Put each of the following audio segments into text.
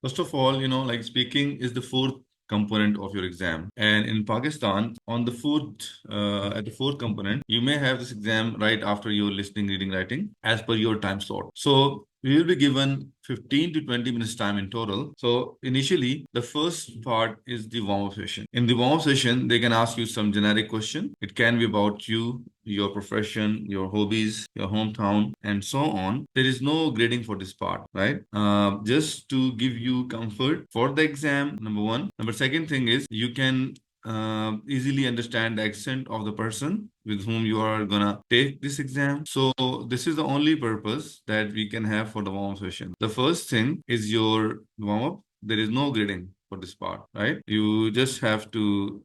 First of all, like speaking is the fourth component of your exam. And in Pakistan, on the at the fourth component, you may have this exam right after your listening, reading, writing, as per your time slot. So we will be given 15 to 20 minutes time in total. So initially, the first part is the warm-up session. In the warm-up session, they can ask you some generic question. It can be about you, your profession, your hobbies, your hometown, and so on. There is no grading for this part, right? Just to give you comfort for the exam, number one. Number second thing is you can easily understand the accent of the person with whom you are gonna take this exam. So this is the only purpose that we can have for the warm-up session. The first thing is your warm-up. There is no grading for this part, right? You just have to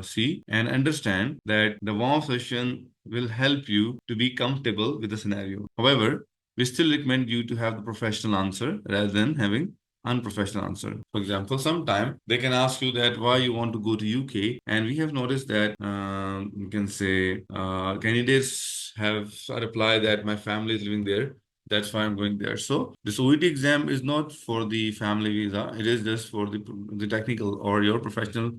see and understand that the warm-up session will help you to be comfortable with the scenario. However, we still recommend you to have the professional answer rather than having unprofessional answer. For example, sometime they can ask you that why you want to go to UK, and we have noticed that you can say candidates have replied that my family is living there. That's why I'm going there. So this OET exam is not for the family visa. It is just for the technical or your professional,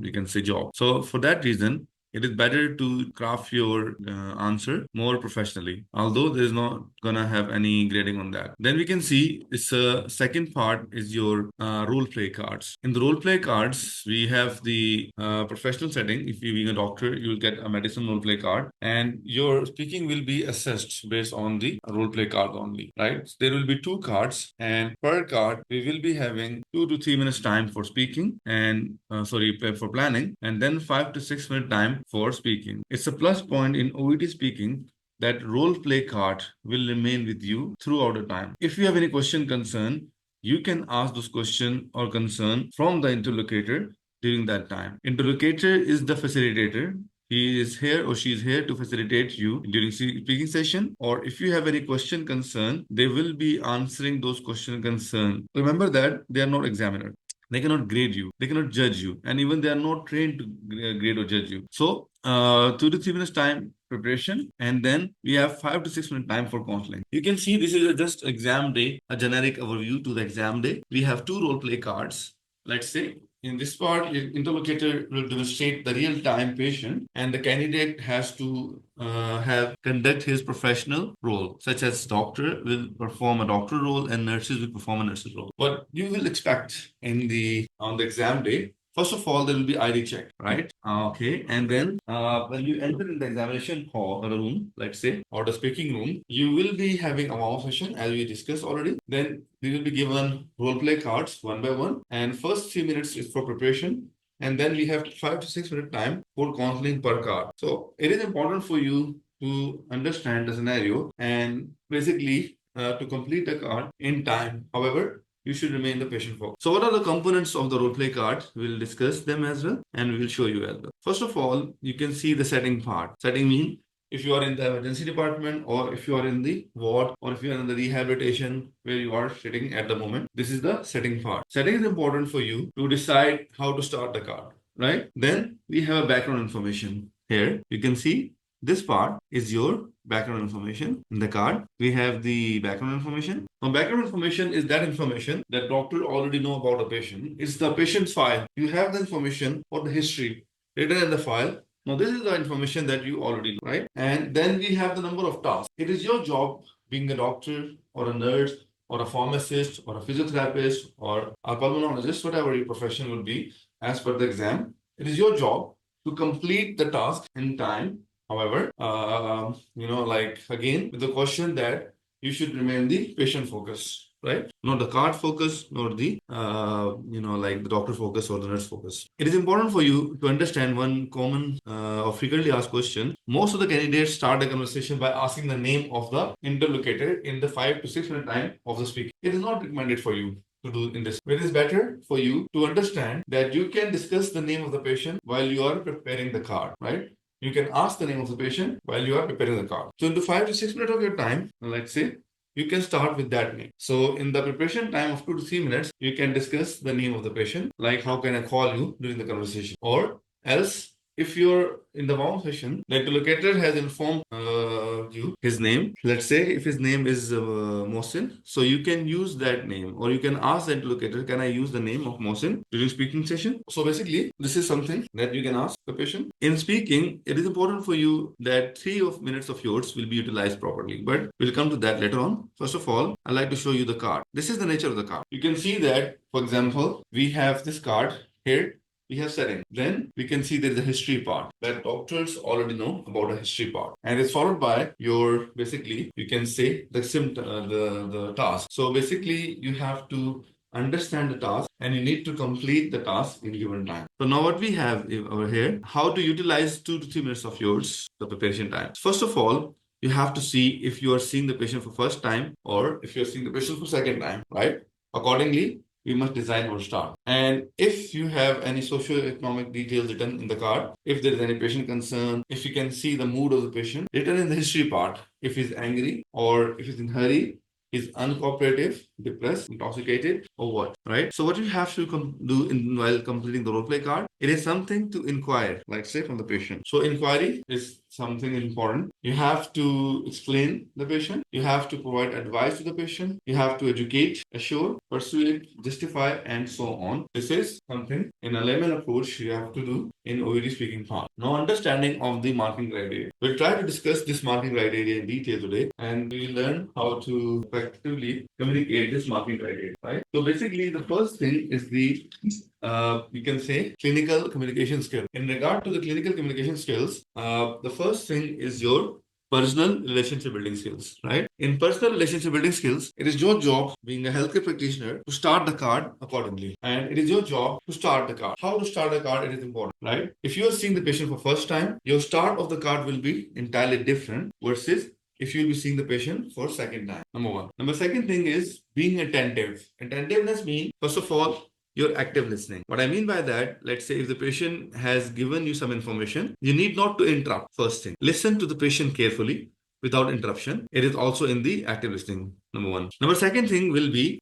you can say, job. So for that reason, it is better to craft your answer more professionally, although there is not gonna have any grading on that. Then we can see it's a second part is your role play cards. In the role play cards, we have the professional setting. If you being a doctor, you will get a medicine role play card, and your speaking will be assessed based on the role play card only, right? There will be two cards, and per card we will be having 2 to 3 minutes time for speaking, and for planning, and then 5 to 6 minute time for speaking. It's a plus point in OET speaking that role play card will remain with you throughout the time. If you have any question concern, you can ask those question or concern from the interlocutor during that time. Interlocutor is the facilitator. He is here or she is here to facilitate you during speaking session, or if you have any question concern, they will be answering those question concern. Remember that they are not examiner. They cannot grade you. They cannot judge you. And even they are not trained to grade or judge you. So 2 to 3 minutes time preparation, and then we have 5 to 6 minute time for counseling. You can see this is just exam day, a generic overview to the exam day. We have two role play cards. Let's say in this part, the interlocutor will demonstrate the real-time patient, and the candidate has to conduct his professional role, such as doctor will perform a doctor role and nurses will perform a nurse's role. What you will expect on the exam day. First of all, there will be ID check, right? Okay. And then when you enter in the examination hall or room, let's say, or the speaking room, you will be having a warm session as we discussed already. Then we will be given role play cards one by one. And first 3 minutes is for preparation. And then we have 5 to 6 minute time for counseling per card. So it is important for you to understand the scenario and basically to complete the card in time. However, you should remain the patient focused. So what are the components of the role play card? We'll discuss them as well, and we will show you as well. First of all, you can see the setting part. Setting means if you are in the emergency department, or if you are in the ward, or if you are in the rehabilitation where you are sitting at the moment, this is the setting part. Setting is important for you to decide how to start the card, right? Then we have a background information. Here you can see this part is your background information. In the card, we have the background information. Now, background information is that information that doctor already know about the patient. It's the patient's file. You have the information or the history written in the file. Now, this is the information that you already know, right? And then we have the number of tasks. It is your job, being a doctor or a nurse or a pharmacist or a physiotherapist or a pulmonologist, whatever your profession will be as per the exam. It is your job to complete the task in time. However, like again, with the question that you should remain the patient focus, right? Not the card focus, nor the, like the doctor focus or the nurse focus. It is important for you to understand one common or frequently asked question. Most of the candidates start the conversation by asking the name of the interlocutor in the 5 to 6 minute time of the speaking. It is not recommended for you to do in this. It is better for you to understand that you can discuss the name of the patient while you are preparing the card, right? You can ask the name of the patient while you are preparing the card. So into 5 to 6 minutes of your time, let's say, you can start with that name. So in the preparation time of 2 to 3 minutes, you can discuss the name of the patient, like how can I call you during the conversation, or else if you're in the warm session, like the locator has informed you his name. Let's say if his name is Mohsin, so you can use that name, or you can ask that locator, can I use the name of Mohsin during speaking session? So basically, this is something that you can ask the patient. In speaking, it is important for you that 3 minutes of yours will be utilized properly, but we'll come to that later on. First of all, I'd like to show you the card. This is the nature of the card. You can see that, for example, we have this card here. We have setting. Then we can see there is a history part that doctors already know about a history part, and it's followed by your, basically you can say the the task. So basically you have to understand the task and you need to complete the task in given time. So now what we have over here, how to utilize 2 to 3 minutes of yours, the preparation time. First of all, you have to see if you are seeing the patient for first time or if you're seeing the patient for second time, right? Accordingly, we must design our start. And if you have any socio-economic details written in the card, if there is any patient concern, if you can see the mood of the patient written in the history part, if he's angry or if he's in hurry, is uncooperative, depressed, intoxicated, or what, right? So what you have to do while completing the role play card, it is something to inquire, like say from the patient. So inquiry is something important. You have to explain the patient. You have to provide advice to the patient. You have to educate, assure, persuade, justify, and so on. This is something in a layman approach you have to do in OET speaking part. Now, understanding of the marking criteria. We'll try to discuss this marking criteria in detail today, and we will learn how to effectively communicate this marking criteria, right? So basically, the first thing is the you can say clinical communication skill. In regard to the clinical communication skills, the first thing is your personal relationship building skills, right? In personal relationship building skills, it is your job, being a healthcare practitioner, to start the card accordingly. And it is your job to start the card. How to start the card, it is important, right? If you are seeing the patient for first time, your start of the card will be entirely different versus if you'll be seeing the patient for second time. Number one. Number second thing is being attentive. Attentiveness means, first of all, your active listening. What I mean by that, let's say if the patient has given you some information, you need not to interrupt. First thing, listen to the patient carefully without interruption. It is also in the active listening, number one. Number second thing will be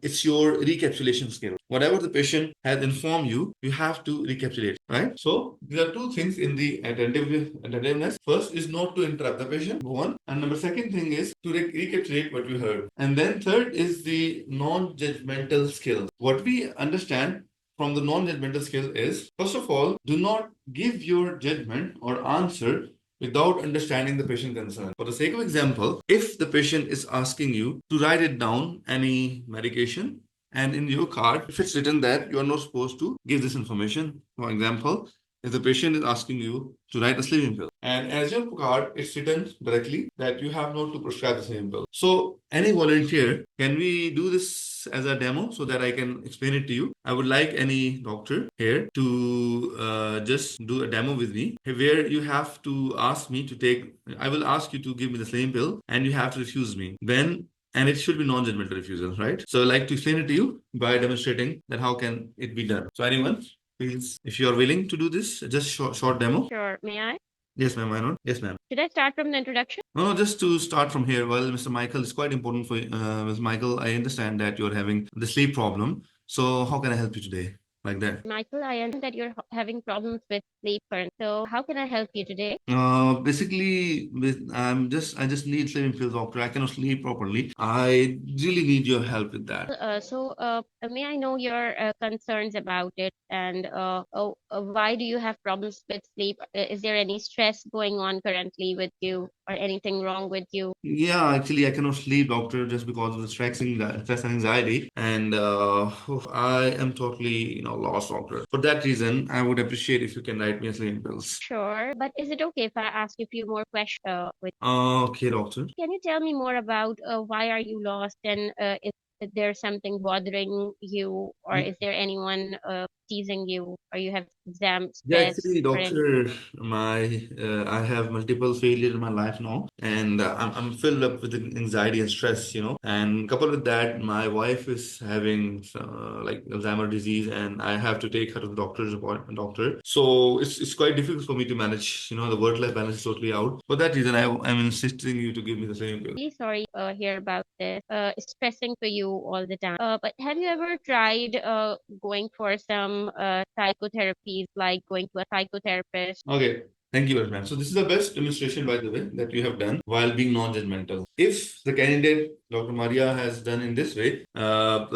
it's your recapitulation skill. Whatever the patient has informed you, you have to recapitulate, right? So there are two things in the attentiveness. First is not to interrupt the patient, number one. And number second thing is to recapitulate what you heard. And then third is the non-judgmental skill. What we understand from the non-judgmental skill is, first of all, do not give your judgment or answer without understanding the patient concern. For the sake of example, if the patient is asking you to write it down any medication, and in your card, if it's written that you are not supposed to give this information, for example, if the patient is asking you to write a sleeping pill, and as your card, it's written directly that you have not to prescribe the sleeping pill. So, any volunteer, can we do this as a demo so that I can explain it to you? I would like any doctor here to just do a demo with me, where you have to ask me to take, I will ask you to give me the sleeping pill, and you have to refuse me. And it should be non-judgmental refusal, right? So I'd like to explain it to you by demonstrating that how can it be done. So anyone, please, if you are willing to do this, just short demo. Sure. May I? Yes, ma'am. Why not? Yes, ma'am. Should I start from the introduction? No, just to start from here. Well, Mr. Michael, it's quite important for Mr. Michael. I understand that you're having the sleep problem. So how can I help you today? Like that. Michael, I understand that you're having problems with sleep currently. So how can I help you today? Basically, I just need sleeping pills, doctor. I cannot sleep properly. I really need your help with that. May I know your concerns about it, and why do you have problems with sleep? Is there any stress going on currently with you, or anything wrong with you? Yeah, actually, I cannot sleep, doctor, just because of the stress and anxiety, and I am totally, lost, doctor. For that reason, I would appreciate if you can write me a sleeping pills. Sure, but is it okay if I ask you a few more questions? Okay, doctor. Can you tell me more about why are you lost, and is there something bothering you, or is there anyone teasing you, or you have exam Yeah, stress actually, or anything? doctor, I have multiple failures in my life now, and I'm filled up with anxiety and stress, And coupled with that, my wife is having like Alzheimer's disease, and I have to take her to the doctor's appointment, doctor. So it's quite difficult for me to manage. The work-life balance is totally out. For that reason, I'm insisting you to give me the same bill. Really sorry hear about this. It's stressing for you all the time. But have you ever tried going for some some psychotherapies, like going to a psychotherapist? Okay. Thank you very much. So this is the best demonstration, by the way, that you have done while being non-judgmental. If the candidate, Dr. Maria, has done in this way, well,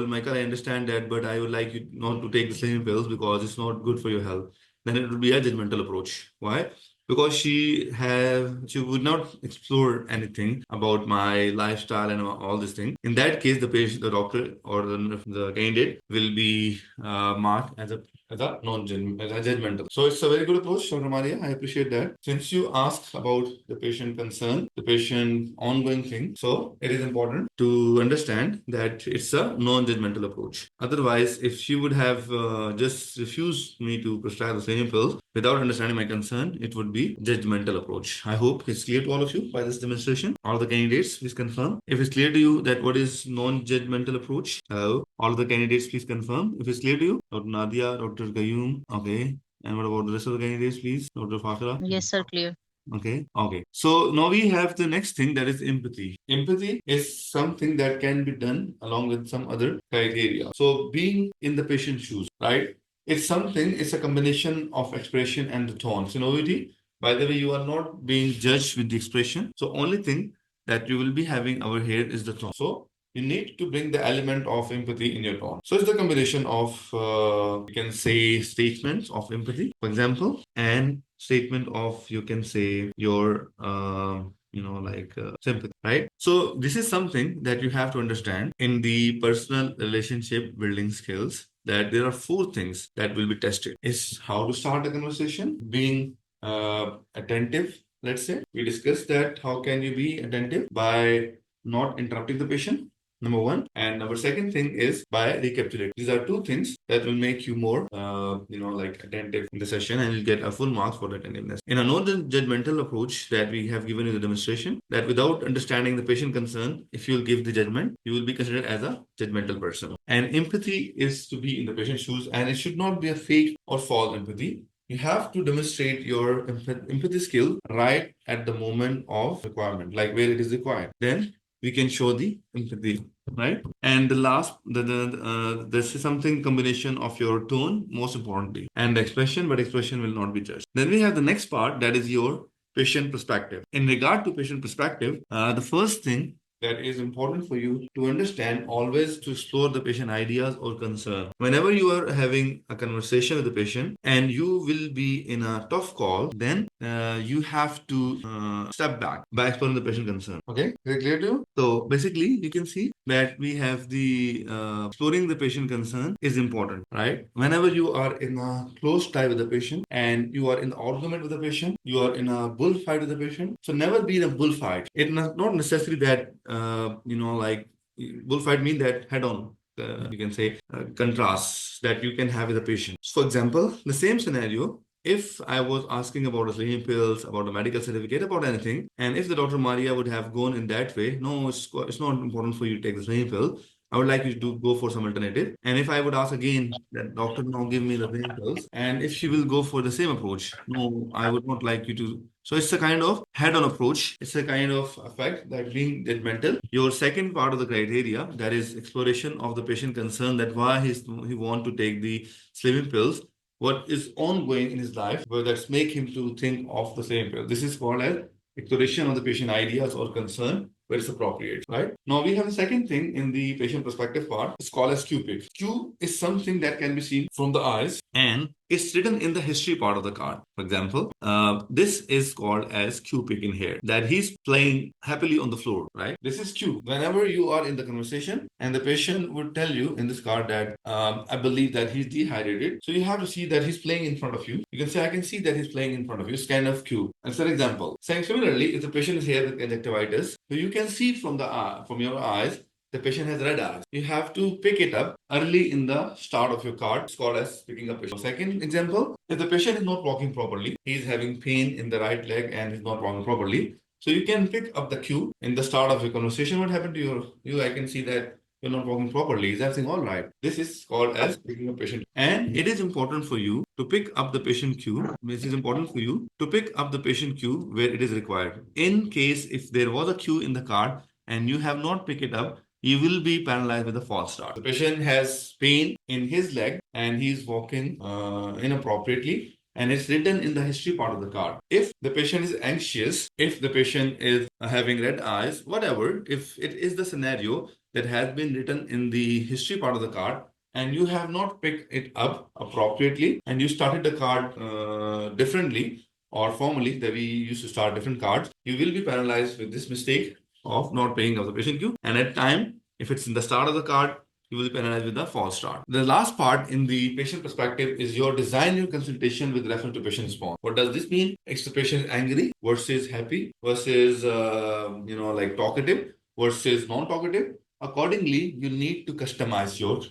Michael, I understand that, but I would like you not to take the same pills because it's not good for your health. Then it would be a judgmental approach. Why? Because she would not explore anything about my lifestyle and all this thing. In that case, the patient, the doctor, or the candidate will be marked as a judgmental. So it's a very good approach, Dr. Maria. I appreciate that. Since you asked about the patient concern, the patient ongoing thing, so it is important to understand that it's a non-judgmental approach. Otherwise, if she would have just refused me to prescribe the same pills without understanding my concern, it would be judgmental approach. I hope it's clear to all of you by this demonstration. All the candidates, please confirm. If it's clear to you that what is non-judgmental approach, all the candidates, please confirm. If it's clear to you, Dr. Nadia, Dr. Gayoom, okay. And what about the rest of the candidates, please? Dr. Fakra? Yes, sir, clear. Okay. Okay. So now we have the next thing, that is empathy. Empathy is something that can be done along with some other criteria. So being in the patient's shoes, right? It's a combination of expression and the tone. So in OET, by the way, you are not being judged with the expression. So only thing that you will be having over here is the tone. So you need to bring the element of empathy in your tone. So it's the combination of, you can say, statements of empathy, for example, and statement of, you can say, your, sympathy, right? So this is something that you have to understand in the personal relationship building skills, that there are 4 things that will be tested. Is how to start a conversation, being attentive. Let's say we discussed that how can you be attentive by not interrupting the patient, number 1. And number second thing is by recapitulating. These are 2 things that will make you more, attentive in the session, and you'll get a full marks for attentiveness. In a non-judgmental approach that we have given in the demonstration, that without understanding the patient concern, if you'll give the judgment, you will be considered as a judgmental person. And empathy is to be in the patient's shoes, and it should not be a fake or false empathy. You have to demonstrate your empathy skill right at the moment of requirement, like where it is required. Then we can show the empathy, right? And the last, this is something combination of your tone, most importantly, and the expression, but expression will not be judged. Then we have the next part, that is your patient perspective. In regard to patient perspective, the first thing that is important for you to understand, always to explore the patient ideas or concern. Whenever you are having a conversation with the patient and you will be in a tough call, then you have to step back by exploring the patient concern. Okay, is it clear to you? So basically, you can see that we have the exploring the patient concern is important, right? Whenever you are in a close tie with the patient and you are in the argument with the patient, you are in a bullfight with the patient. So never be in a bullfight. It's not necessary that bullfight mean that head on. You can say contrasts that you can have with the patient. For example, the same scenario, if I was asking about the sleeping pills, about a medical certificate, about anything, and if the Dr. Maria would have gone in that way, no, it's not important for you to take the sleeping pill. I would like you to go for some alternative. And if I would ask again that doctor, now give me the sleeping pills, and if she will go for the same approach, no, I would not like you to. So it's a kind of head-on approach. It's a kind of effect that being judgmental. Your second part of the criteria, that is exploration of the patient concern, that why he want to take the sleeping pills, what is ongoing in his life, where that's make him to think of the same pill. This is called as exploration of the patient ideas or concern, where it's appropriate, right? Now we have the second thing in the patient perspective part. It's called as Q pick. Q is something that can be seen from the eyes, and it's written in the history part of the card. For example, this is called as Q pick in here, that he's playing happily on the floor, right? This is Q. Whenever you are in the conversation and the patient would tell you in this card that I believe that he's dehydrated. So you have to see that he's playing in front of you. You can say, I can see that he's playing in front of you. It's kind of Q. As an example, saying similarly, if the patient is here with conjunctivitis, so you can see from your eyes, the patient has red eyes. You have to pick it up early in the start of your card. It's called as picking up patient. Second example, if the patient is not walking properly, he's having pain in the right leg and he's not walking properly. So you can pick up the cue in the start of your conversation. What happened to you? I can see that you're not walking properly. Is everything all right? This is called as picking up patient. And it is important for you to pick up the patient cue. This is important for you to pick up the patient cue where it is required. In case if there was a cue in the card and you have not picked it up, you will be penalized with a false start. The patient has pain in his leg and he's walking inappropriately, and it's written in the history part of the card. If the patient is anxious, if the patient is having red eyes, whatever, if it is the scenario that has been written in the history part of the card, and you have not picked it up appropriately, and you started the card differently or formally, that we used to start different cards, you will be penalized with this mistake of not paying up the patient queue. And at time, if it's in the start of the card, you will be penalized with the false start. The last part in the patient perspective is your design your consultation with reference to patient response. What does this mean? If the patient is angry versus happy versus like talkative versus non-talkative. Accordingly, you need to customize your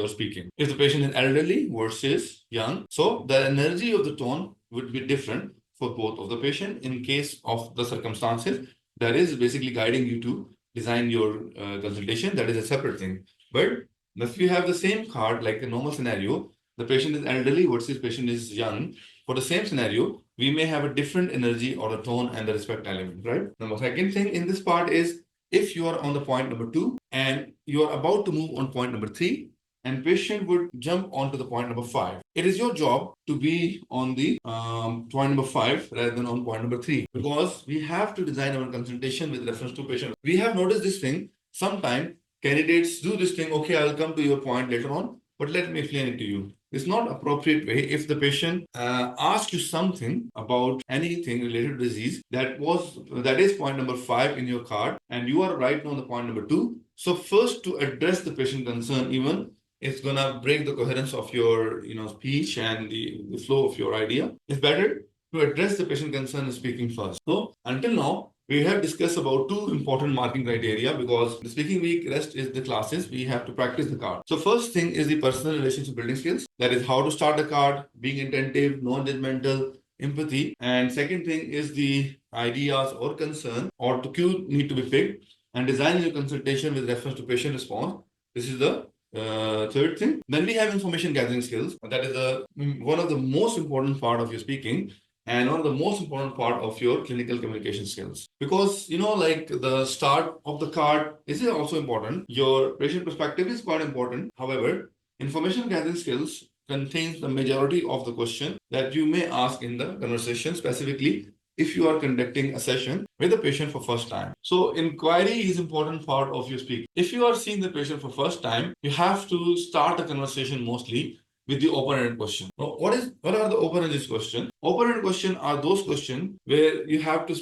speaking. If the patient is elderly versus young, so the energy of the tone would be different for both of the patient. In case of the circumstances, that is basically guiding you to design your consultation. That is a separate thing. But if you have the same card, like a normal scenario, the patient is elderly versus patient is young. For the same scenario, we may have a different energy or the tone and the respect element, right? Now, the second thing in this part is if you are on the point number 2 and you are about to move on point number 3, and patient would jump onto the point number 5. It is your job to be on the point number 5 rather than on point number 3, because we have to design our consultation with reference to patient. We have noticed this thing. Sometimes candidates do this thing, okay, I'll come to your point later on, but let me explain it to you. It's not appropriate way if the patient asks you something about anything related to disease that is point number 5 in your card, and you are right now on the point number 2. So first, to address the patient concern, even it's gonna break the coherence of your speech and the flow of your idea. It's better to address the patient concern in speaking first. So until now, we have discussed about 2 important marking criteria, because the speaking week rest is the classes we have to practice the card. So first thing is the personal relationship building skills. That is how to start the card, being attentive, non-judgmental, empathy. And second thing is the ideas or concern or the cue need to be picked and designing your consultation with reference to patient response. This is the third thing. Then we have information gathering skills. That is one of the most important part of your speaking and one of the most important part of your clinical communication skills. Because, like the start of the card is also important. Your patient perspective is quite important. However, information gathering skills contains the majority of the question that you may ask in the conversation, specifically if you are conducting a session with the patient for first time. So inquiry is important part of your speaking. If you are seeing the patient for first time, you have to start the conversation mostly with the open-ended question. Now, what are the open-ended questions? Open-ended questions are those questions where you have to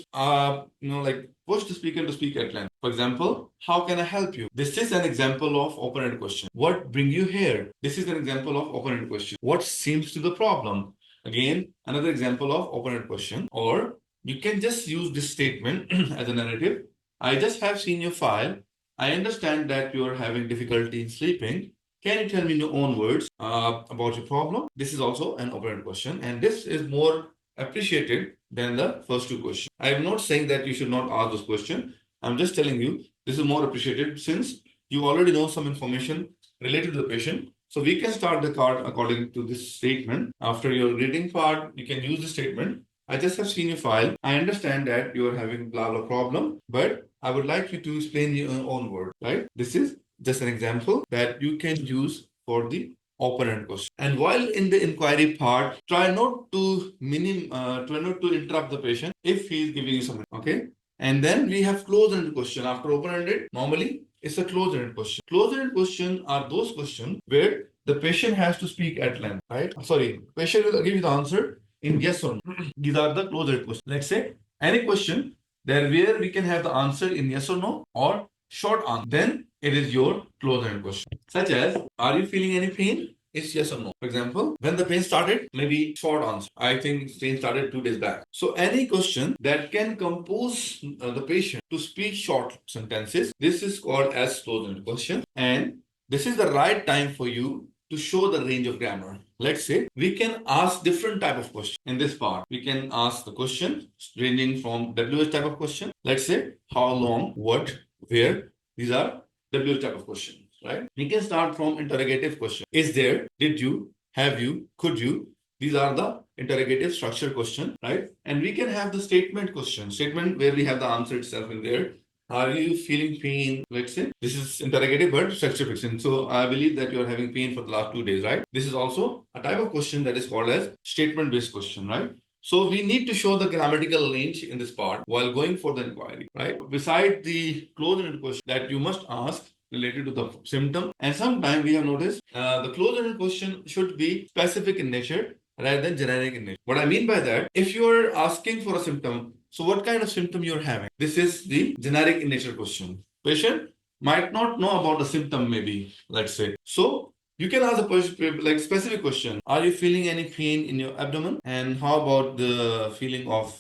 push the speaker to speak at length. For example, how can I help you? This is an example of open-ended question. What bring you here? This is an example of open-ended question. What seems to the problem? Again, another example of open-ended question. Or you can just use this statement as a narrative. I just have seen your file. I understand that you are having difficulty in sleeping. Can you tell me in your own words about your problem? This is also an open-ended question, and this is more appreciated than the first 2 questions. I am not saying that you should not ask this question. I'm just telling you this is more appreciated since you already know some information related to the patient. So we can start the card according to this statement. After your reading part, you can use the statement. I just have seen your file. I understand that you are having blah blah problem, but I would like you to explain your own words, right? This is just an example that you can use for the open-ended question. And while in the inquiry part, try not to interrupt the patient if he is giving you something. Okay. And then we have closed-ended question. After open-ended, normally it's a closed-ended question. Closed-ended question are those questions where the patient has to speak at length, right? Sorry, patient will give you the answer in yes or no. These are the closed-ended questions. Let's say any question there where we can have the answer in yes or no or short answer. Then it is your closed-ended question. Such as, are you feeling any pain? It's yes or no. For example, when the pain started, maybe short answer. I think pain started 2 days back. So any question that can compose the patient to speak short sentences, this is called as closed-ended question. And this is the right time for you to show the range of grammar. Let's say we can ask different type of question in this part. We can ask the question ranging from WH type of question. Let's say how long, what, where. These are WH type of questions, right? We can start from interrogative question. Is there, did you, have you, could you? These are the interrogative structure question, right? And we can have the statement question, statement where we have the answer itself in there. Are you feeling pain? Let's say this is interrogative but structure fiction. So I believe that you are having pain for the last 2 days, right? This is also a type of question that is called as statement-based question, right? So we need to show the grammatical range in this part while going for the inquiry, right? Beside the closed-ended question that you must ask related to the symptom, and sometimes we have noticed the closed-ended question should be specific in nature rather than generic in nature. What I mean by that, if you're asking for a symptom, so what kind of symptom you're having? This is the generic in nature question. Patient might not know about the symptom, maybe, let's say. So you can ask a like specific question. Are you feeling any pain in your abdomen? And how about the feeling of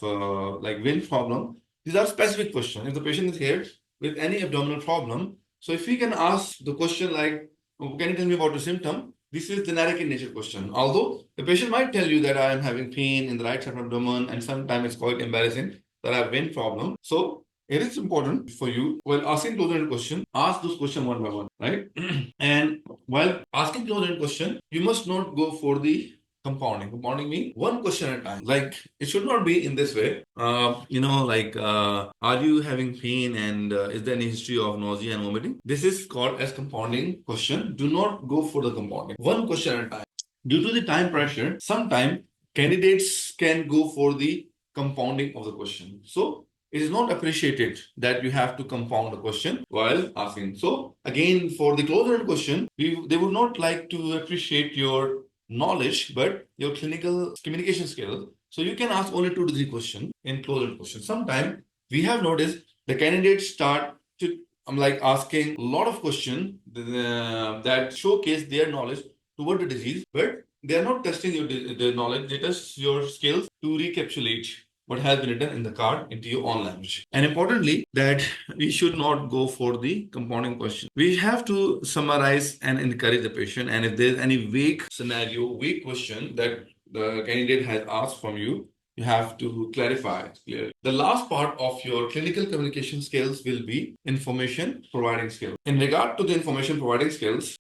like wind problem? These are specific questions. If the patient is here with any abdominal problem, so if we can ask the question like, "Oh, can you tell me about the symptom?" This is generic in nature question. Although the patient might tell you that I am having pain in the right side of abdomen, and sometimes it's quite embarrassing that I have wind problem. So it is important for you while asking closed-ended question, ask those questions one by one, right? And while asking closed-ended question, you must not go for the compounding. Compounding means one question at a time. Like it should not be in this way. Are you having pain and is there any history of nausea and vomiting? This is called as compounding question. Do not go for the compounding. One question at a time. Due to the time pressure, sometimes candidates can go for the compounding of the question. So it is not appreciated that you have to compound the question while asking. So again, for the closed-ended question, they would not like to appreciate your knowledge, but your clinical communication skills. So you can ask only 2 to 3 questions in closed-ended question. Sometimes we have noticed the candidates start to asking a lot of questions that showcase their knowledge toward the disease, but they are not testing their knowledge. They test your skills to recapitulate what has been written in the card into your own language. And importantly, that we should not go for the compounding question. We have to summarize and encourage the patient. And if there's any vague scenario, vague question that the candidate has asked from you, you have to clarify it clearly. The last part of your clinical communication skills will be information providing skills. In regard to the information providing skills,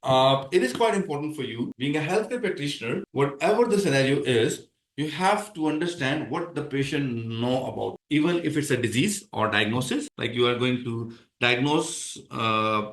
it is quite important for you, being a healthcare practitioner, whatever the scenario is, you have to understand what the patient know about, even if it's a disease or diagnosis. Like you are going to diagnose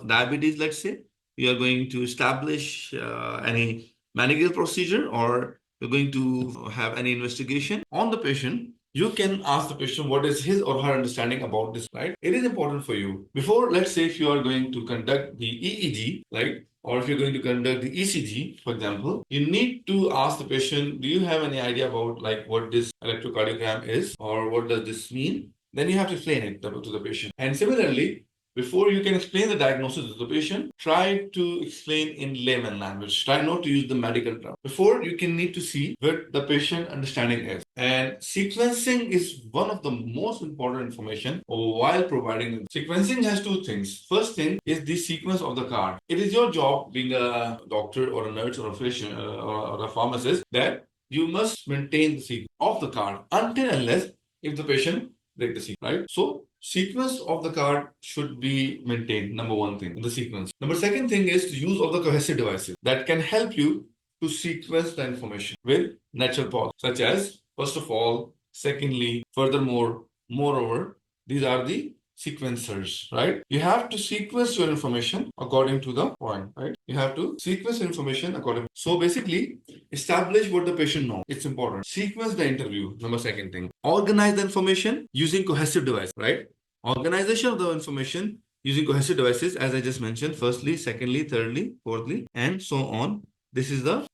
diabetes, let's say. You are going to establish any medical procedure, or you're going to have any investigation on the patient. You can ask the patient what is his or her understanding about this, right? It is important for you. Before, let's say if you are going to conduct the EEG, like, or if you're going to conduct the ECG, for example, you need to ask the patient, do you have any idea about like what this electrocardiogram is or what does this mean? Then you have to explain it to the patient. And similarly, before you can explain the diagnosis to the patient, try to explain in layman language. Try not to use the medical term. Before, you can need to see what the patient understanding is. And sequencing is one of the most important information while providing. Sequencing has 2 things. First thing is the sequence of the card. It is your job, being a doctor or a nurse or a physician or a pharmacist, that you must maintain the sequence of the card until unless if the patient break the sequence, right? So sequence of the card should be maintained. Number one thing, the sequence. Number second thing is the use of the cohesive devices that can help you to sequence the information with natural pause, such as first of all, secondly, furthermore, moreover. These are the sequencers, right? You have to sequence your information according to the point, right? You have to sequence information according. So basically, establish what the patient knows. It's important. Sequence the interview. Number second thing. Organize the information using cohesive device, right? Organization of the information using cohesive devices, as I just mentioned, firstly, secondly, thirdly, fourthly, and so on. This is the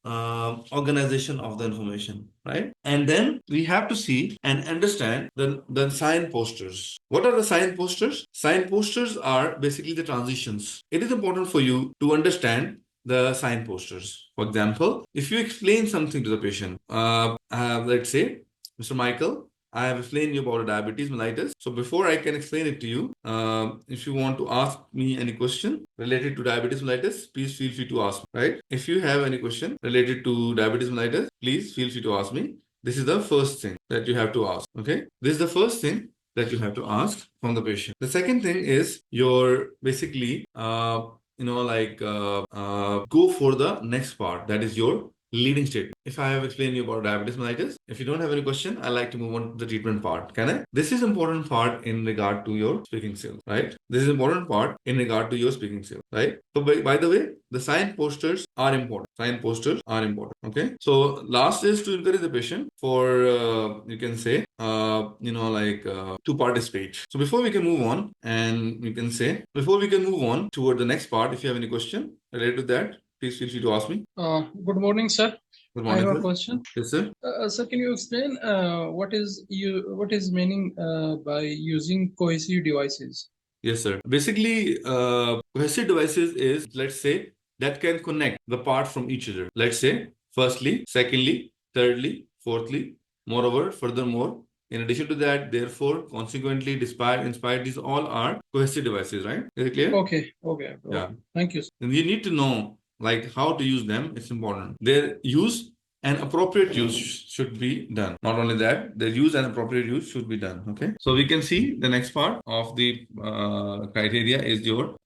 organization of the information, right? And then we have to see and understand the sign posters. What are the sign posters? Sign posters are basically the transitions. It is important for you to understand the sign posters. For example, if you explain something to the patient, let's say, Mr. Michael, I have explained you about diabetes mellitus. So before I can explain it to you, if you want to ask me any question related to diabetes mellitus, please feel free to ask me, right? If you have any question related to diabetes mellitus, please feel free to ask me. This is the first thing that you have to ask, okay? This is the first thing that you have to ask from the patient. The second thing is your basically, go for the next part. That is your leading statement. If I have explained you about diabetes mellitus, if you don't have any question, I like to move on to the treatment part. Can I? This is important part in regard to your speaking skills, right? This is important part in regard to your speaking skills, right? So by the way, the sign posters are important. Sign posters are important. Okay. So last is to encourage the patient for you can say to participate. So before we can move on, and you can say before we can move on toward the next part, if you have any question related to that, please feel free to ask me. Good morning, sir. Good I morning, have a sir. question. Yes, sir. Sir, can you explain what is meaning by using cohesive devices? Yes, sir. Basically, cohesive devices is, let's say, that can connect the parts from each other. Let's say, firstly, secondly, thirdly, fourthly. Moreover, furthermore, in addition to that, therefore, consequently, despite, inspired, these all are cohesive devices, right? Is it clear? Okay. Yeah. Thank you, sir. And you need to know like how to use them. It's important. Their use and appropriate use should be done. Not only that, their use and appropriate use should be done. Okay. So we can see the next part of the criteria is your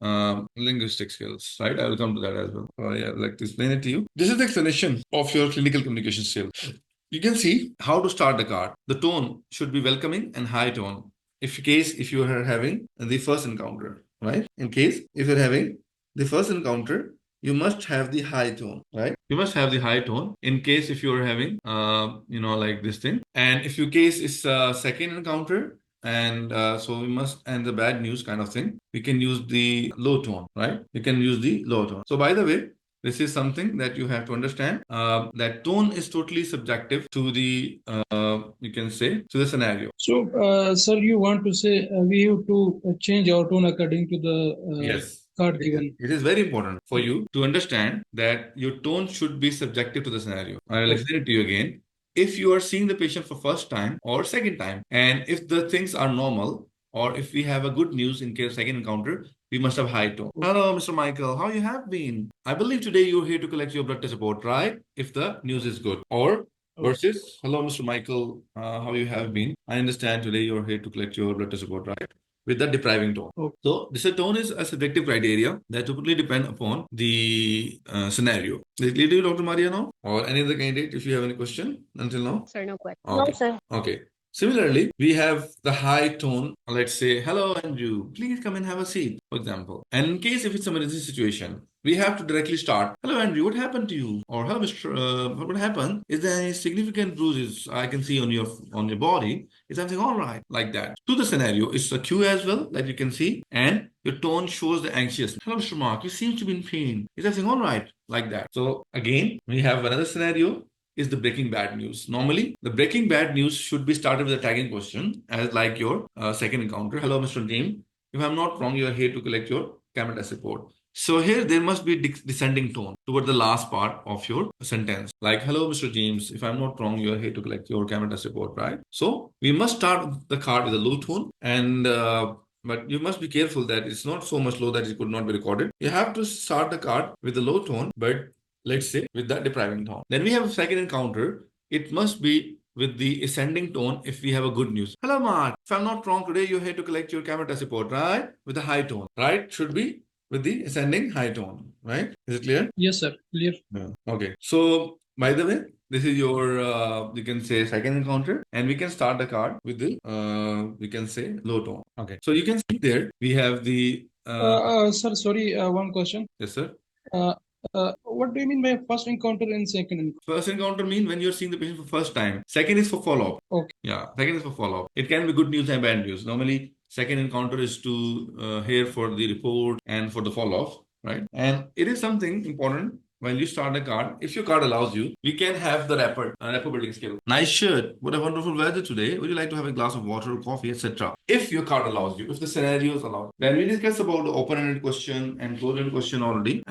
linguistic skills, right? I will come to that as well. Yeah, I'd like to explain it to you. This is the explanation of your clinical communication skills. You can see how to start the card. The tone should be welcoming and high tone. If you are having the first encounter, right? In case if you're having the first encounter, you must have the high tone, right? You must have the high tone in case if you're having, like this thing. And if your case is second encounter, and so we must, and the bad news kind of thing, we can use the low tone, right? You can use the low tone. So by the way, this is something that you have to understand. That tone is totally subjective to the, you can say, to the scenario. So, sir, you want to say we have to change our tone according to the Yes. card given. It is very important for you to understand that your tone should be subjective to the scenario. I will explain it to you again. If you are seeing the patient for first time or second time, and if the things are normal, or if we have a good news in case of second encounter, we must have high tone. Hello, Mr. Michael, how you have been? I believe today you're here to collect your blood test report, right? If the news is good. Or versus, hello, Mr. Michael, how you have been? I understand today you're here to collect your blood test report, right? With the depriving tone. Okay. So this tone is a subjective criteria that totally depend upon the scenario. Is it clear to you, Dr. Maria now? Or any other candidate if you have any question until now? Sir, no question. Okay. No, sir. Okay. Similarly, we have the high tone. Let's say, hello, Andrew, please come and have a seat, for example. And in case if it's an emergency situation, we have to directly start. Hello, Andrew, what happened to you? Or hello, Mr. What happened? Is there any significant bruises I can see on your body? Is everything all right? Like that. To the scenario, it's a cue as well that you can see, and your tone shows the anxiousness. Hello, Mr. Mark, you seem to be in pain. Is everything all right? Like that. So again, we have another scenario is the breaking bad news. Normally, the breaking bad news should be started with a tagging question, as like your second encounter. Hello, Mr. James. If I'm not wrong, you are here to collect your camera test report. So here there must be descending tone toward the last part of your sentence. Like, hello, Mr. James. If I'm not wrong, you are here to collect your camera test report, right? So we must start the card with a low tone, and but you must be careful that it's not so much low that it could not be recorded. You have to start the card with a low tone, but let's say with that depriving tone. Then we have a second encounter. It must be with the ascending tone if we have a good news. Hello, Mark. If I'm not wrong, today you're here to collect your camera test report, right? With a high tone, right? Should be with the ascending high tone, right? Is it clear? Yes, sir. Clear. Yeah. Okay. So, by the way, this is your, you can say second encounter, and we can start the card with the, we can say low tone. Okay. So you can see there, we have the, Sir, sorry, one question. yes, sir. What do you mean by first encounter and second encounter? First encounter mean when you're seeing the patient for first time. Second is for follow-up. Okay. Yeah, second is for follow-up. It can be good news and bad news. Normally, second encounter is to hear for the report and for the follow-up, right? And it is something important when you start a card. If your card allows you, we can have the rapport building skill. Nice shirt. What a wonderful weather today. Would you like to have a glass of water or coffee, etc.? If your card allows you, if the scenarios allow. When we discuss about the open-ended question and closed-ended question already,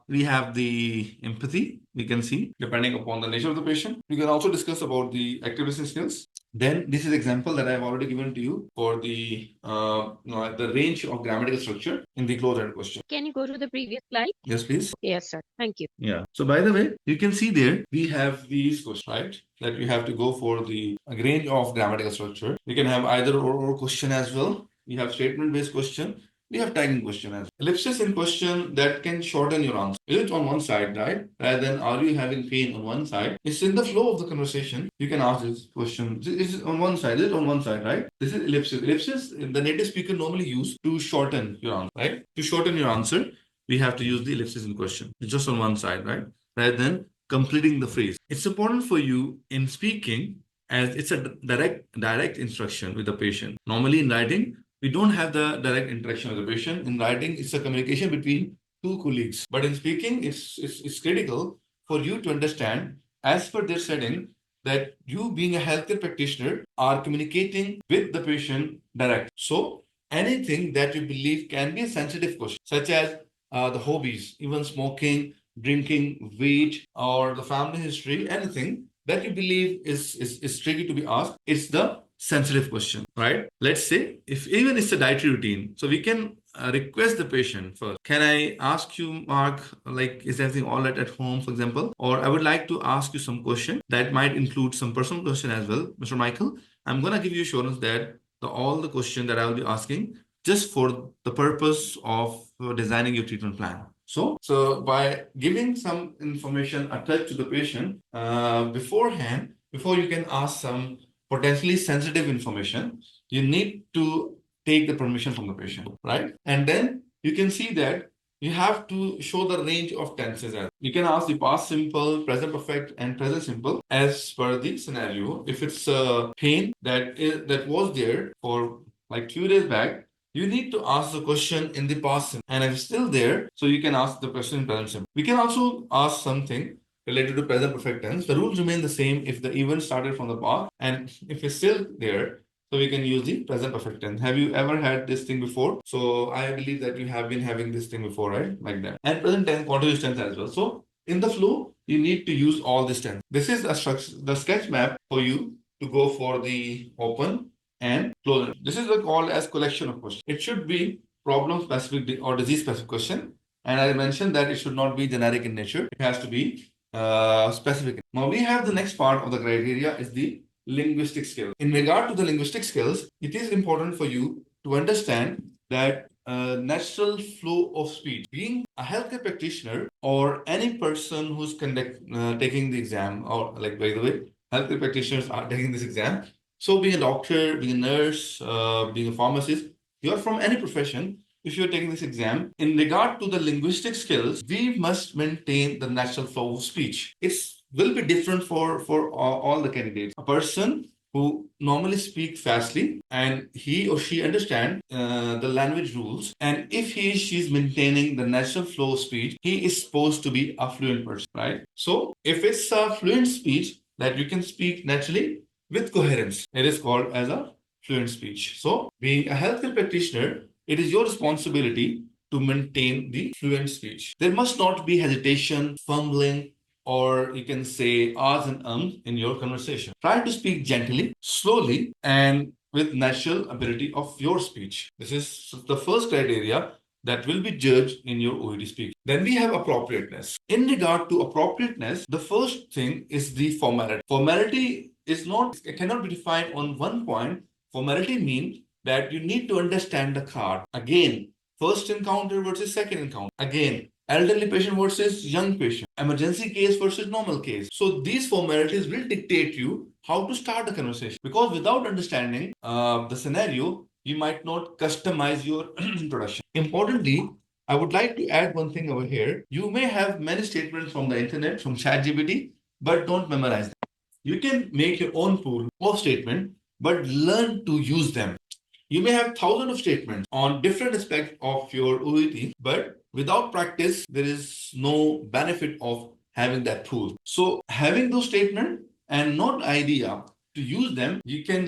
we have the empathy. We can see depending upon the nature of the patient. We can also discuss about the active listening skills. Then this is example that I have already given to you for the range of grammatical structure in the closed-ended question. Can you go to the previous slide? Yes, please. Yes, sir. Thank you. Yeah. So by the way, you can see there we have these questions, right? That we have to go for the range of grammatical structure. We can have either or question as well. We have statement-based question. We have tagging question as ellipsis in question that can shorten your answer. Is it on one side, right? Rather than are you having pain on one side? It's in the flow of the conversation. You can ask this question. Is it on one side? Is it on one side, right? This is ellipsis. Ellipsis, the native speaker normally use to shorten your answer, right? To shorten your answer, we have to use the ellipsis in question. It's just on one side, right? Rather than completing the phrase. It's important for you in speaking as it's a direct instruction with the patient. Normally in writing, we don't have the direct interaction with the patient. In writing, it's a communication between two colleagues. But in speaking, it's critical for you to understand, as per their setting, that you being a healthcare practitioner are communicating with the patient direct. So anything that you believe can be a sensitive question, such as the hobbies, even smoking, drinking, weight, or the family history, anything that you believe is tricky to be asked, it's the sensitive question, right? Let's say if even it's a dietary routine, so we can request the patient first. Can I ask you, Mark, like, is everything all right at home, for example? Or I would like to ask you some question that might include some personal question as well, Mr. Michael. I'm gonna give you assurance that all the question that I will be asking just for the purpose of designing your treatment plan. So by giving some information attached to the patient beforehand, before you can ask some potentially sensitive information, you need to take the permission from the patient, right? And then you can see that you have to show the range of tenses. You can ask the past simple, present perfect, and present simple as per the scenario. If it's a pain that was there for like 2 days back, you need to ask the question in the past simple. And if it's still there, so you can ask the question in present simple. We can also ask something related to present perfect tense. The rules remain the same if the event started from the past, and if it's still there, so we can use the present perfect tense. Have you ever had this thing before? So I believe that you have been having this thing before, right? Like that. And present tense, continuous tense as well. So in the flow, you need to use all this tense. This is a structure, the sketch map for you to go for the open and close. This is called as collection of questions. It should be problem specific or disease specific question. And I mentioned that it should not be generic in nature. It has to be specific. Now we have the next part of the criteria is the linguistic skills. In regard to the linguistic skills, it is important for you to understand that natural flow of speech. Being a healthcare practitioner or any person who's taking the exam, or like by the way, healthcare practitioners are taking this exam. So being a doctor, being a nurse, being a pharmacist, you're from any profession. If you're taking this exam, in regard to the linguistic skills, we must maintain the natural flow of speech. It will be different for all the candidates. A person who normally speak fastly and he or she understand the language rules, and if he or she is maintaining the natural flow of speech, he is supposed to be a fluent person, right? So if it's a fluent speech that you can speak naturally with coherence, it is called as a fluent speech. So being a healthcare practitioner, it is your responsibility to maintain the fluent speech. There must not be hesitation, fumbling, or you can say ahs and in your conversation. Try to speak gently, slowly, and with natural ability of your speech. This is the first criteria that will be judged in your OET speaking. Then we have appropriateness. In regard to appropriateness, the first thing is the formality. Formality is not, it cannot be defined on one point. Formality means that you need to understand the card. Again, first encounter versus second encounter. Again, elderly patient versus young patient. Emergency case versus normal case. So these formalities will dictate you how to start the conversation. Because without understanding the scenario, you might not customize your introduction. Importantly, I would like to add one thing over here. You may have many statements from the internet, from ChatGPT, but don't memorize them. You can make your own pool of statement, but learn to use them. You may have thousands of statements on different aspects of your OET, but without practice, there is no benefit of having that pool. So having those statements and not idea to use them, it can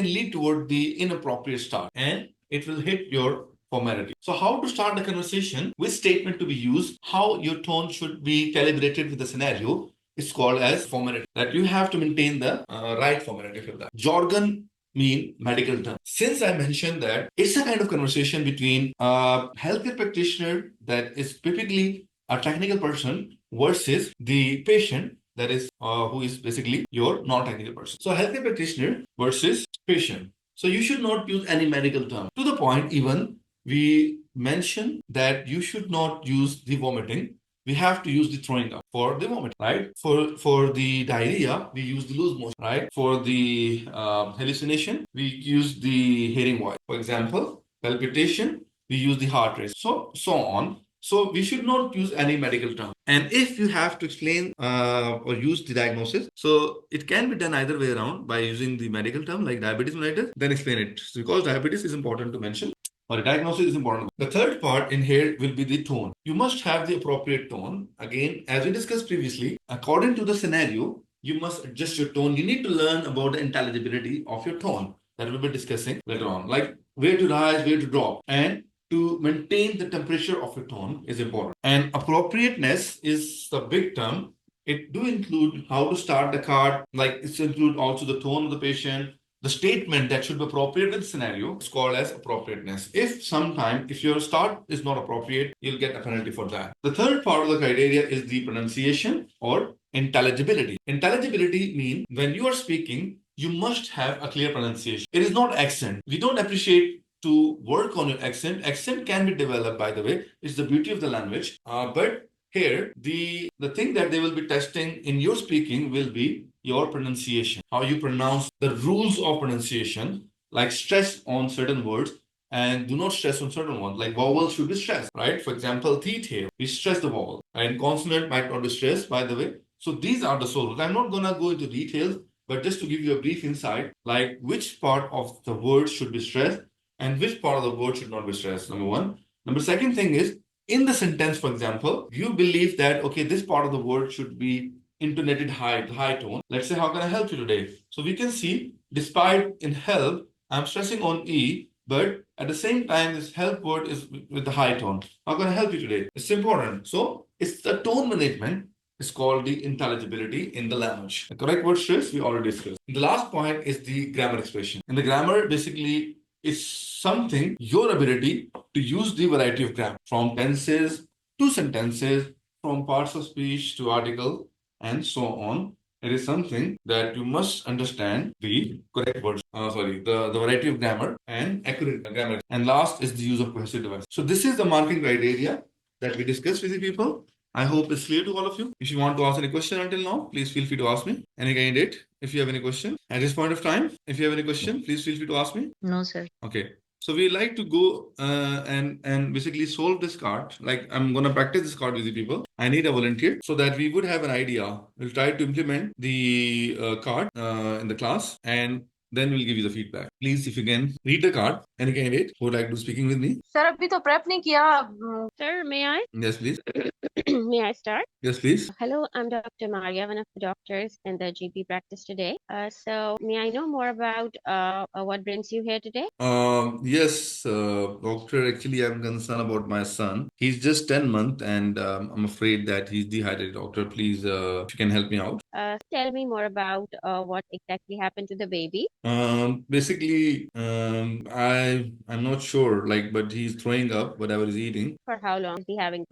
lead toward the inappropriate start, and it will hit your formality. So how to start the conversation, which statement to be used, how your tone should be calibrated with the scenario, is called as formality. That you have to maintain the right formality for that. Jargon mean medical term. Since I mentioned that it's a kind of conversation between a healthcare practitioner that is typically a technical person versus the patient that is who is basically your non-technical person. So healthcare practitioner versus patient. So you should not use any medical term. To the point, even we mentioned that you should not use the vomiting. We have to use the throwing up for the vomit, right? For the diarrhea, we use the loose motion, right? For the hallucination, we use the hearing voice. For example, palpitation, we use the heart rate. So on. So we should not use any medical term. And if you have to explain or use the diagnosis, so it can be done either way around by using the medical term like diabetes mellitus, then explain it. So because diabetes is important to mention, or a diagnosis is important. The third part in here will be the tone. You must have the appropriate tone. Again, as we discussed previously, according to the scenario, you must adjust your tone. You need to learn about the intelligibility of your tone that we'll be discussing later on, like where to rise, where to drop, and to maintain the temperature of your tone is important. And appropriateness is the big term. It do include how to start the card, like it's include also the tone of the patient, the statement that should be appropriate with the scenario is called as appropriateness. If your start is not appropriate, you'll get a penalty for that. The third part of the criteria is the pronunciation or intelligibility. Intelligibility means when you are speaking, you must have a clear pronunciation. It is not accent. We don't appreciate to work on your accent. Accent can be developed, by the way. It's the beauty of the language. But here, the thing that they will be testing in your speaking will be your pronunciation, how you pronounce the rules of pronunciation, like stress on certain words and do not stress on certain ones, like vowels should be stressed, right? For example, teeth here, we stress the vowel, and consonant might not be stressed, by the way. So these are the sources. I'm not gonna go into details, but just to give you a brief insight, like which part of the word should be stressed and which part of the word should not be stressed, number one. Number second thing is, in the sentence, for example, you believe that, okay, this part of the word should be intonated high tone. Let's say, how can I help you today? So we can see, despite in help, I'm stressing on E, but at the same time, this help word is with the high tone. How can I help you today? It's important. So it's the tone management is called the intelligibility in the language. The correct word stress we already discussed. The last point is the grammar expression. In the grammar, basically, it's something, your ability to use the variety of grammar from tenses to sentences, from parts of speech to article, and so on. It is something that you must understand the correct words, the variety of grammar and accurate grammar. And last is the use of cohesive device. So this is the marking criteria that we discussed with the people. I hope it's clear to all of you. If you want to ask any question until now, please feel free to ask me. Any candidate, if you have any question at this point of time, if you have any question, please feel free to ask me. No, sir. Okay. So we like to go and basically solve this card. Like I'm gonna practice this card with the people. I need a volunteer so that we would have an idea. We'll try to implement the card in the class, and then we'll give you the feedback. Please, if you can read the card. Any candidate who would like to speaking with me? Sir, अभी तो prep नहीं किया. Sir, may I? Yes, please. May I start? Yes, please. Hello, I'm Dr. Maria, one of the doctors in the GP practice today. So may I know more about what brings you here today? Yes, doctor. Actually, I'm concerned about my son. He's just 10 months, and I'm afraid that he's dehydrated. Doctor, please, if you can help me out. Tell me more about what exactly happened to the baby. Basically, I'm not sure, like, but he's throwing up whatever he's eating. For how long is he having?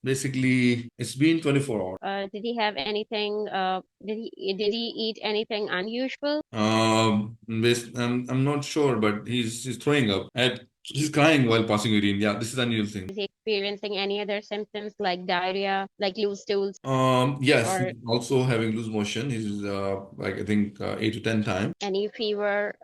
Basically, it's been 24 hours. Did he have anything? Did he eat anything unusual? I'm not sure, but he's throwing up. He's crying while passing urine. Yeah, this is unusual thing. Is he experiencing any other symptoms like diarrhea, like loose stools? Yes, Or he's also having loose motion. He's like I think 8 to 10 times. any fever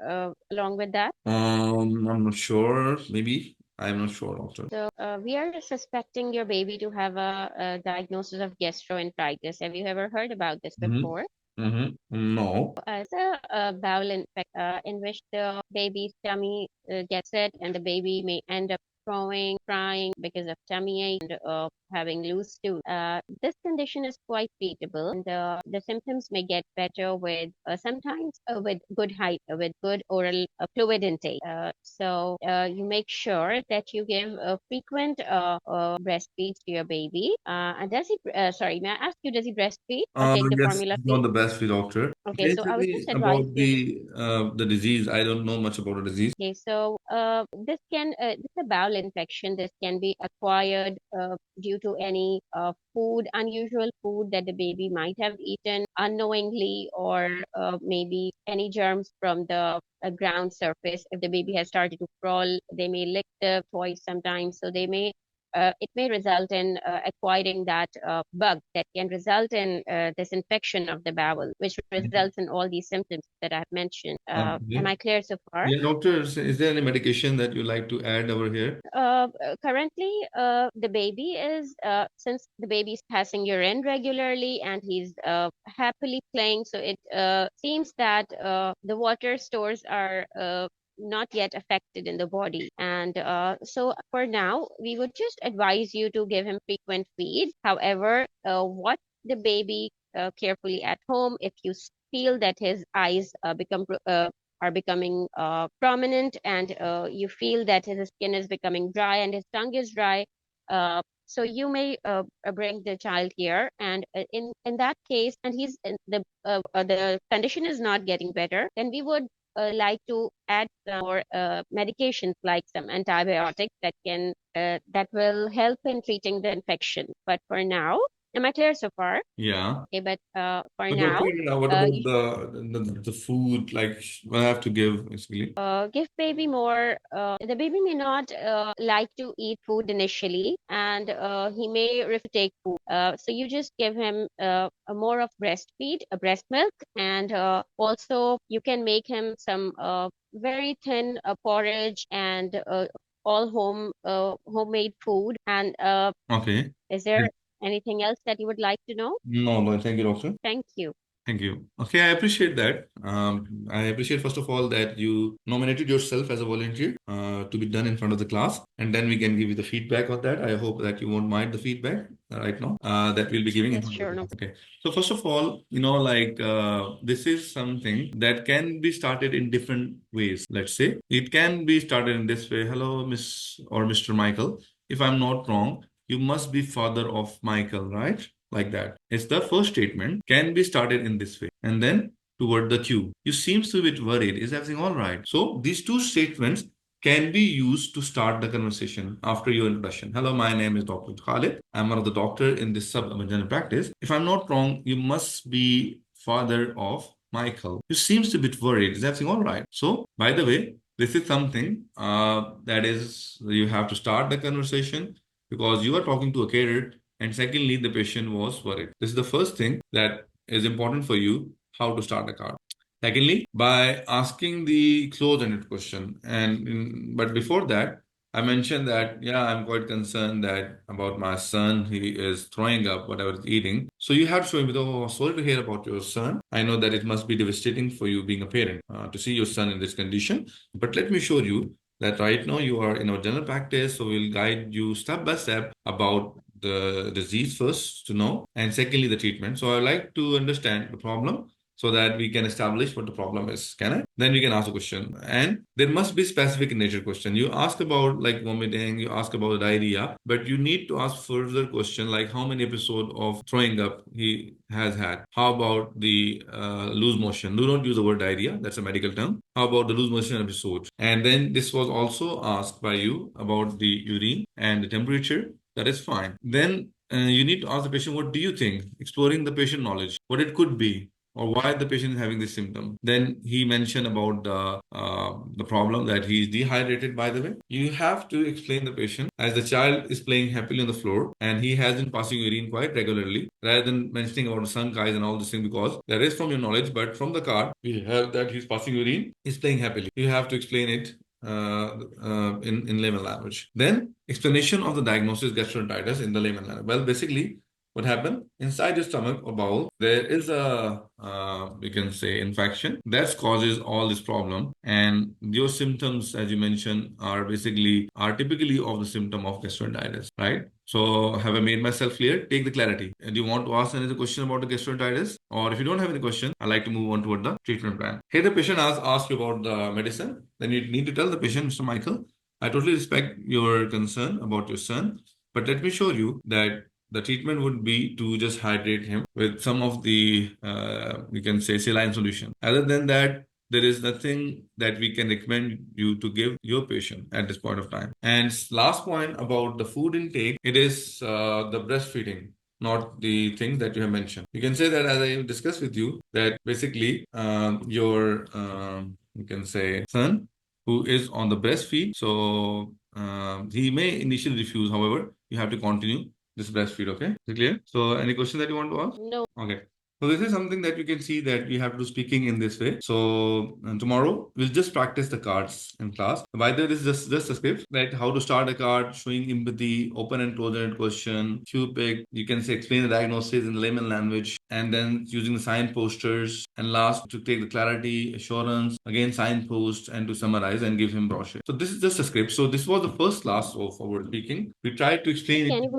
along with that? I'm not sure. Maybe. I'm not sure, doctor. So we are suspecting your baby to have a diagnosis of gastroenteritis. Have you ever heard about this before? No. It's a bowel infection in which the baby's tummy gets it, and the baby may end up throwing, crying because of tummy ache and having loose stools. This condition is quite treatable, and the symptoms may get better with sometimes with good oral fluid intake. So you make sure that you give frequent breastfeeds to your baby. And does he? Sorry, may I ask you? Does he breastfeed or take the Yes, formula not feed? the best feed, doctor. Okay, Can you so tell I would me just advise about you. the disease? I don't know much about the disease. Okay, so this is a bowel infection. This can be acquired due to any unusual food that the baby might have eaten unknowingly, or maybe any germs from the ground surface. If the baby has started to crawl, they may lick the toys sometimes, so it may result in acquiring that bug that can result in this infection of the bowel, which results in all these symptoms that I've mentioned. Am I clear so far? Yeah, doctor, is there any medication that you like to add over here? Currently, the baby is, since the baby is passing urine regularly and he's happily playing, so it seems that the water stores are not yet affected in the body. And so for now, we would just advise you to give him frequent feed. However, watch the baby carefully at home. If you feel that his eyes are becoming prominent, and you feel that his skin is becoming dry and his tongue is dry, so you may bring the child here, and in that case, and the condition is not getting better, then we would like to add some more medications, like some antibiotics that will help in treating the infection. But for now, am I clear so far? Yeah. Okay, but for But now, doctor, what about you the food? Like, what I have to give basically? give baby more. The baby may not like to eat food initially, and he may refuse to take food. So you just give him a more of breastfeed, a breast milk, and also you can make him some very thin porridge and all homemade food. And Okay. is there anything else that you would like to know? No, thank you, doctor. Thank you. Thank you. Okay, I appreciate that. I appreciate, first of all, that you nominated yourself as a volunteer to be done in front of the class, and then we can give you the feedback on that. I hope that you won't mind the feedback right now that we'll be giving in Yes, front of sure. the No. class. Okay. So first of all, this is something that can be started in different ways. Let's say it can be started in this way. Hello, Miss or Mr. Michael. If I'm not wrong, you must be father of Michael, right? Like that. It's the first statement can be started in this way. And then toward the Q. You seems to be a bit worried. Is everything all right? So these two statements can be used to start the conversation after your introduction. Hello, my name is Dr. Khalid. I'm one of the doctor in this sub-general practice. If I'm not wrong, you must be father of Michael. You seems to be a bit worried. Is everything all right? So, by the way, this is something that is you have to start the conversation because you are talking to a caterer, and secondly, the patient was worried. This is the first thing that is important for you, how to start the card. Secondly, by asking the close-ended question. But before that, I mentioned that, yeah, I'm quite concerned that about my son. He is throwing up whatever he's eating. So you have to show him, oh, sorry to hear about your son. I know that it must be devastating for you being a parent to see your son in this condition. But let me show you that right now you are in our general practice, so we'll guide you step by step about the disease first to know, and secondly, the treatment. So I like to understand the problem so that we can establish what the problem is. Can I? Then we can ask a question. And there must be specific in nature question. You ask about like vomiting, you ask about diarrhea, but you need to ask further question like how many episodes of throwing up he has had. How about the loose motion? Do not use the word diarrhea. That's a medical term. How about the loose motion episode? And then this was also asked by you about the urine and the temperature. That is fine. Then you need to ask the patient, what do you think? Exploring the patient knowledge, what it could be, or why the patient is having this symptom. Then he mentioned about the problem that he is dehydrated, by the way. You have to explain the patient as the child is playing happily on the floor and he has been passing urine quite regularly, rather than mentioning about the sunk eyes and all this thing, because that is from your knowledge, but from the card, we have that he's passing urine, he's playing happily. You have to explain it in layman language. Then explanation of the diagnosis gastroenteritis in the layman language. Well, basically, what happened inside your stomach or bowel, there is a you can say infection that causes all this problem, and your symptoms, as you mentioned, are typically of the symptom of gastroenteritis, right? So have I made myself clear? Take the clarity. And do you want to ask any question about the gastroenteritis? Or if you don't have any question, I'd like to move on toward the treatment plan. Here the patient asks you about the medicine. Then you need to tell the patient, Mr. Michael, I totally respect your concern about your son, but let me show you that the treatment would be to just hydrate him with some of the, you can say, saline solution. Other than that, there is nothing that we can recommend you to give your patient at this point of time. And last point about the food intake, it is the breastfeeding, not the things that you have mentioned. You can say that, as I discussed with you, that basically your you can say son who is on the breastfeed, so he may initially refuse. However, you have to continue this breastfeed. Okay, is it clear? So, any question that you want to ask? No. Okay. So this is something that you can see that we have to do speaking in this way. So tomorrow we'll just practice the cards in class. By the way, this is just a script, right? How to start a card, showing empathy, open and close-ended question, cue pick. You can say explain the diagnosis in layman language, and then using the sign posters. And last to take the clarity, assurance, again signpost, and to summarize and give him brochure. So this is just a script. So this was the first class of our speaking. We tried to explain Can it.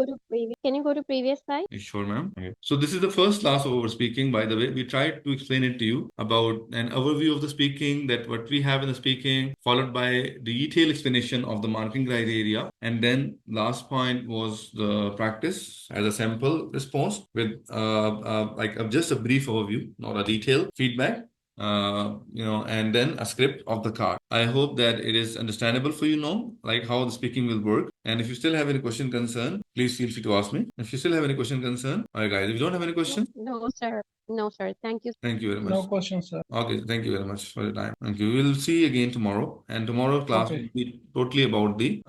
you go to previous slide? Sure, ma'am. Okay. So this is the first class of our speaking, by the way. We tried to explain it to you about an overview of the speaking, that what we have in the speaking, followed by the detailed explanation of the marking criteria. And then last point was the practice as a sample response with just a brief overview, not a detailed feedback. And then a script of the card. I hope that it is understandable for you now, like how the speaking will work. And if you still have any question, concern, please feel free to ask me. If you still have any question, concern, all right, guys. If you don't have any question, No, sir. No, sir. Thank you. thank you very much. No questions, sir. Okay, thank you very much for your time. Thank you. We'll see you again tomorrow. And tomorrow class Okay. will be totally about the